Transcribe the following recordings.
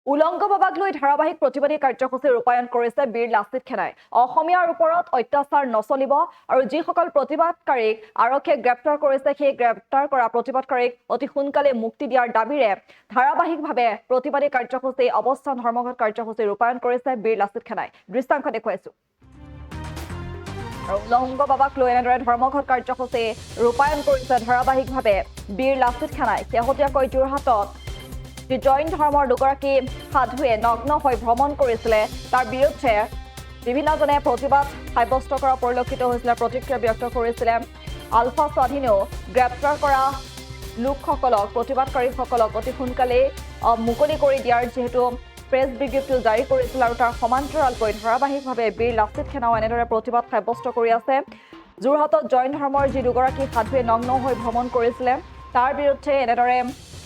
উলংগ বাবাক লৈ ধাৰাবাহিক প্ৰতিবাদী কাৰ্যসূচী ৰূপায়ণ কৰিছে বীৰ লাচিত সেনাই। অসমীয়াৰ ওপৰত অত্যাচাৰ নচলিব আৰু যিসকল প্ৰতিবাদকাৰীক আৰক্ষীয়ে গ্ৰেপ্তাৰ কৰিছে সেই গ্ৰেপ্তাৰ কৰা প্ৰতিবাদকাৰীক অতি সোনকালে মুক্তি দিয়াৰ দাবীৰে ধাৰাবাহিকভাৱে প্ৰতিবাদী কাৰ্যসূচী অৱস্থান ধৰ্মঘট কাৰ্যসূচী ৰূপায়ণ কৰিছে বীৰ লাচিত সেনাই। দৃশ্যাংশ দেখুৱাইছো। আৰু উলংগ বাবাক লৈ এনেদৰে ধৰ্মঘট কাৰ্যসূচী ৰূপায়ণ কৰিছে ধাৰাবাহিকভাৱে বীৰ লাচিত সেনাই। শেহতীয়াকৈ যোৰহাটত যি জৈন ধৰ্মৰ দুগৰাকী সাধুৱে নগ্ন হৈ ভ্ৰমণ কৰিছিলে তাৰ বিৰুদ্ধে বিভিন্নজনে প্ৰতিবাদ সাব্যস্ত কৰা পৰিলক্ষিত হৈছিলে, প্ৰতিক্ৰিয়া ব্যক্ত কৰিছিলে। আলফা স্বাধীনেও গ্ৰেপ্তাৰ কৰা লোকসকলক প্ৰতিবাদকাৰীসকলক অতি সোনকালেই মুকলি কৰি দিয়াৰ যিহেতু প্ৰেছ বিজ্ঞপ্তিও জাৰি কৰিছিল আৰু তাৰ সমান্তৰালকৈ ধাৰাবাহিকভাৱে বীৰ লাচিত সেনাও এনেদৰে প্ৰতিবাদ সাব্যস্ত কৰি আছে। যোৰহাটত জৈন ধৰ্মৰ যি দুগৰাকী সাধুৱে নগ্ন হৈ ভ্ৰমণ কৰিছিলে তাৰ বিৰুদ্ধে এনেদৰে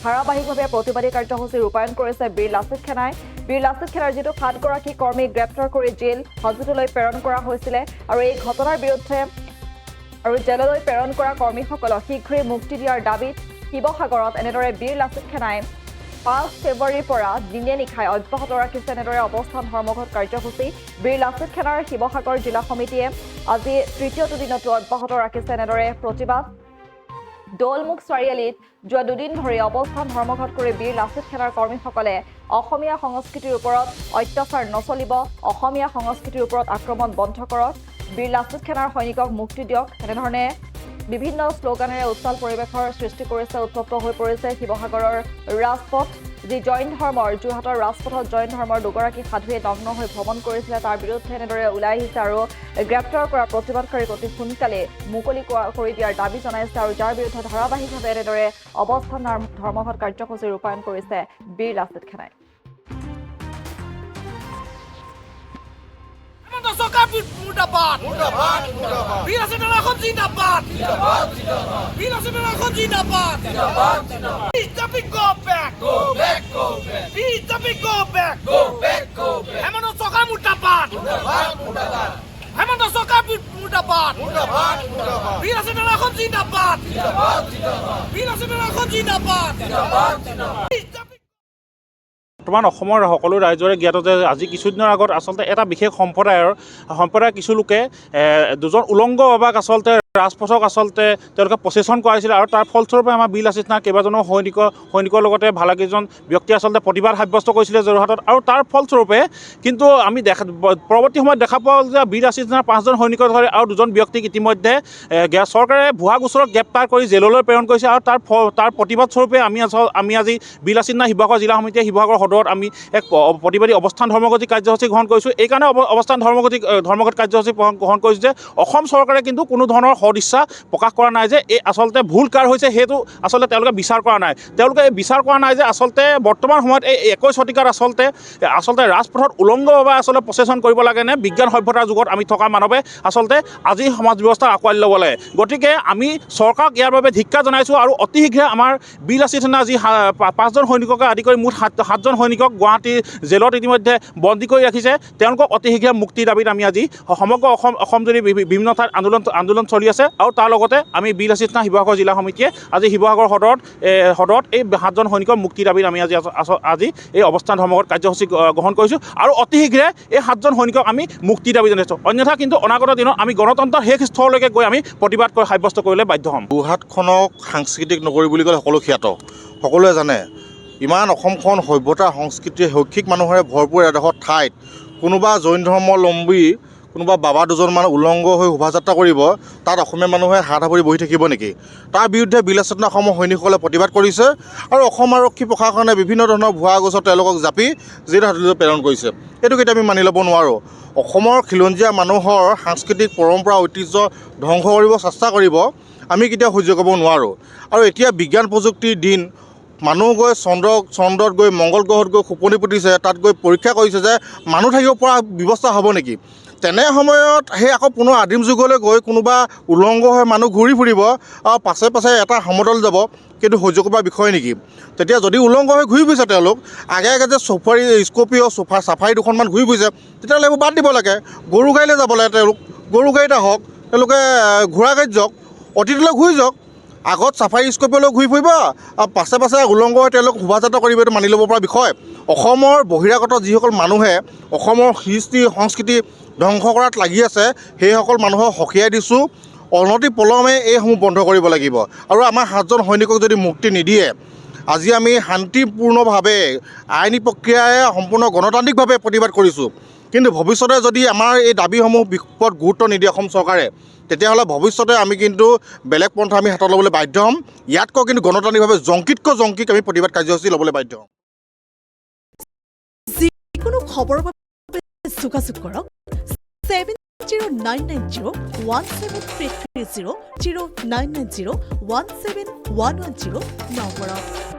ধাৰাবাহিকভাৱে প্ৰতিবাদী কাৰ্যসূচী ৰূপায়ণ কৰিছে বীৰ লাচিত সেনাই। বীৰ লাচিত সেনাৰ যিটো ৭গৰাকী কৰ্মীক গ্ৰেপ্তাৰ কৰি জেল হাজতলৈ প্ৰেৰণ কৰা হৈছিলে আৰু এই ঘটনাৰ বিৰুদ্ধে আৰু জেললৈ প্ৰেৰণ কৰা কৰ্মীসকলক শীঘ্ৰেই মুক্তি দিয়াৰ দাবীত শিৱসাগৰত এনেদৰে বীৰ লাচিত সেনাই ৫ ফেব্ৰুৱাৰীৰ পৰা দিনে নিশাই অব্যাহত ৰাখিছে এনেদৰে অৱস্থান ধৰ্মঘট কাৰ্যসূচী। বীৰ লাচিত সেনাৰ শিৱসাগৰ জিলা সমিতিয়ে আজি তৃতীয়টো দিনতো অব্যাহত ৰাখিছে এনেদৰে প্ৰতিবাদ। দৌলমুখ চাৰিআলিত যোৱা দুদিন ধৰি অৱস্থান ধৰ্মঘট কৰি বীৰ লাচিত সেনাৰ কৰ্মীসকলে অসমীয়া সংস্কৃতিৰ ওপৰত অত্যাচাৰ নচলিব, অসমীয়া সংস্কৃতিৰ ওপৰত আক্ৰমণ বন্ধ কৰক, বীৰ লাচিত সেনাৰ সৈনিকক মুক্তি দিয়ক, এনেধৰণে বিভিন্ন শ্লোগানেৰে উত্তাল পৰিৱেশৰ সৃষ্টি কৰিছে। উত্তপ্ত হৈ পৰিছে শিৱসাগৰৰ ৰাজপথ। যি জৈন ধৰ্মৰ যোৰহাটৰ ৰাজপথত জৈন ধৰ্মৰ দুগৰাকী সাধুৱে নগ্ন হৈ ভ্ৰমণ কৰিছিলে তাৰ বিৰুদ্ধে এনেদৰে ওলাই আহিছে আৰু গ্ৰেপ্তাৰ কৰা প্ৰতিবাদকাৰীক অতি সোনকালে মুকলি কৰি দিয়াৰ দাবী জনাইছে আৰু যাৰ বিৰুদ্ধে ধাৰাবাহিকভাৱে এনেদৰে অৱস্থান ধৰ্মঘট কাৰ্যসূচী ৰূপায়ণ কৰিছে বীৰ লাচিত সেনাই। বৰ্তমান অসমৰ সকলো ৰাইজৰে জ্ঞাত যে আজি কিছুদিনৰ আগত আচলতে এটা বিশেষ সম্প্ৰদায়ৰ কিছু লোকে দুজন উলংগ বাবাক আচলতে ৰাজপথক আচলতে তেওঁলোকে প্ৰচেছন কৰাইছিলে আৰু তাৰ ফলস্বৰূপে আমাৰ বীৰ লাচিত সেনাৰ কেইবাজনো সৈনিকৰ লগতে ভালেকেইজন ব্যক্তি আচলতে প্ৰতিবাদ সাব্যস্ত কৰিছিলে যোৰহাটত আৰু তাৰ ফলস্বৰূপে কিন্তু আমি পৰৱৰ্তী সময়ত দেখা পোৱা যে বীৰ লাচিত সেনাৰ ৫জন সৈনিকৰ ধৰি আৰু দুজন ব্যক্তিক ইতিমধ্যে চৰকাৰে ভুৱা গোচৰত গ্ৰেপ্তাৰ কৰি জেললৈ প্ৰেৰণ কৰিছে আৰু তাৰ প্ৰতিবাদ স্বৰূপে আমি আজি বীৰ লাচিত সেনা শিৱসাগৰ জিলা সমিতিয়ে শিৱসাগৰ সদৰত আমি এক প্ৰতিবাদী অৱস্থান ধৰ্মঘটী কাৰ্যসূচী গ্ৰহণ কৰিছোঁ। এইকাৰণে অৱস্থান ধৰ্মঘট কাৰ্যসূচী গ্ৰহণ কৰিছোঁ যে অসম চৰকাৰে কিন্তু কোনো ধৰণৰ সদিচ্ছা প্ৰকাশ কৰা নাই যে এই আচলতে ভুল কাৰ হৈছে সেইটো আচলতে তেওঁলোকে বিচাৰ কৰা নাই। তেওঁলোকে এই বিচাৰ কৰা নাই যে আচলতে বৰ্তমান সময়ত এই ২১ শতিকাত আচলতে ৰাজপথত উলংগভাৱে আচলতে প্ৰচেছন কৰিব লাগে নে বিজ্ঞান সভ্যতাৰ যুগত আমি থকা মানৱে আচলতে আজি সমাজ ব্যৱস্থা আঁকোৱালি ল'ব লাগে। গতিকে আমি চৰকাৰক ইয়াৰ বাবে ধিক্কাৰ জনাইছোঁ আৰু অতি শীঘ্ৰে আমাৰ বীৰ লাচিত সেনা যি ৫জন সৈনিককে আদি কৰি মুঠ ৭জন সৈনিকক গুৱাহাটী জেলত ইতিমধ্যে বন্দী কৰি ৰাখিছে তেওঁলোকক অতি শীঘ্ৰে মুক্তিৰ দাবীত আমি আজি সমগ্ৰ অসম জুৰি বিভিন্ন ঠাইত আন্দোলন চলি আছে আৰু তাৰ লগতে আমি বীৰ লাচিত সেনা শিৱসাগৰ জিলা সমিতিয়ে আজি শিৱসাগৰ সদৰত এই ৭জন সৈনিকৰ মুক্তিৰ দাবীত আমি আজি এই অৱস্থান ধৰ্মঘট কাৰ্যসূচী গ্ৰহণ কৰিছোঁ আৰু অতি শীঘ্ৰে এই ৭জন সৈনিকক আমি মুক্তিৰ দাবী জনাইছোঁ। অন্যথা কিন্তু অনাগত দিনত আমি গণতন্ত্ৰৰ শেষ স্তৰলৈকে গৈ আমি প্ৰতিবাদ কৰি সাব্যস্ত কৰিবলৈ বাধ্য হ'ম। যোৰহাটখনক সাংস্কৃতিক নগৰী বুলি ক'লে সকলো খ্যাত, সকলোৱে জানে। ইমান অসমখন সভ্যতা সংস্কৃতি শৈক্ষিক মানুহেৰে ভৰপূৰ এডোখৰ ঠাইত কোনোবা জৈন ধৰ্মাৱলম্বী কোনোবা বাবা দুজনমান উলংগ হৈ শোভাযাত্ৰা কৰিব, তাত অসমীয়া মানুহে হাত সাৱৰি বহি থাকিব নেকি? তাৰ বিৰুদ্ধে বীৰ লাচিত সেনা অসমৰ সৈনিকসকলে প্ৰতিবাদ কৰিছে আৰু অসম আৰক্ষী প্ৰশাসনে বিভিন্ন ধৰণৰ ভুৱা গোচৰত তেওঁলোকক জাপি জেল হাজতলৈ প্ৰেৰণ কৰিছে। এইটো কেতিয়া আমি মানি ল'ব নোৱাৰোঁ। অসমৰ খিলঞ্জীয়া মানুহৰ সাংস্কৃতিক পৰম্পৰা ঐতিহ্য ধ্বংস কৰিব চেষ্টা কৰিব আমি কেতিয়াও সহ্য কৰিব নোৱাৰোঁ। আৰু এতিয়া বিজ্ঞান প্ৰযুক্তিৰ দিন, মানুহ গৈ চন্দ্ৰত গৈ মংগল গ্ৰহত গৈ খোপনি পুতিছে, তাত গৈ পৰীক্ষা কৰিছে যে মানুহ থাকিব পৰা ব্যৱস্থা হ'ব নেকি। তেনে সময়ত সেই আকৌ পুনৰ আদিম যুগলৈ গৈ কোনোবা উলংগ হৈ মানুহ ঘূৰি ফুৰিব আৰু পাছে এটা সমতল যাব, কিন্তু সহ্য কৰা বিষয় নেকি? তেতিয়া যদি উলংগ হৈ ঘূৰি ফুৰিছে তেওঁলোক আগে যে স্কৰ্পিঅ' চাফাৰী দুখনমান ঘূৰি ফুৰিছে তেতিয়াহ'লে এইবোৰ বাদ দিব লাগে। গৰু গাড়ীলৈ যাব লাগে, গৰু গাড়ীত আহক, তেওঁলোকে ঘোঁৰা গাড়ীত যাওক, অতীতলৈ ঘূৰি যাওক। আগত চাফাৰী স্কৰ্পিঅ'লৈ ঘূৰি ফুৰিব আৰু পাছে উলংগ হৈ তেওঁলোক শোভাযাত্ৰা কৰিব, এইটো মানি ল'ব পৰা বিষয়। অসমৰ বহিৰাগত যিসকল মানুহে অসমৰ কৃষ্টি সংস্কৃতি ধ্বংস কৰাত লাগি আছে সেইসকল মানুহক সকীয়াই দিছোঁ অনতি পলমে এইসমূহ বন্ধ কৰিব লাগিব আৰু আমাৰ 7জন সৈনিকক যদি মুক্তি নিদিয়ে আজি আমি শান্তিপূৰ্ণভাৱে আইনী প্ৰক্ৰিয়াৰে সম্পূৰ্ণ গণতান্ত্ৰিকভাৱে প্ৰতিবাদ কৰিছোঁ কিন্তু ভৱিষ্যতে যদি আমাৰ এই দাবীসমূহ ওপৰত গুৰুত্ব নিদিয়ে অসম চৰকাৰে তেতিয়াহ'লে ভৱিষ্যতে আমি কিন্তু বেলেগ পন্থা আমি হাতত ল'বলৈ বাধ্য হ'ম ইয়াতকৈ কিন্তু গণতান্ত্ৰিকভাৱে জংকিক আমি প্ৰতিবাদ কাৰ্যসূচী ল'বলৈ বাধ্য হ'ম যিকোনো খবৰৰ বাবে যোগাযোগ কৰক 7099017330 0990171110 নম্বৰত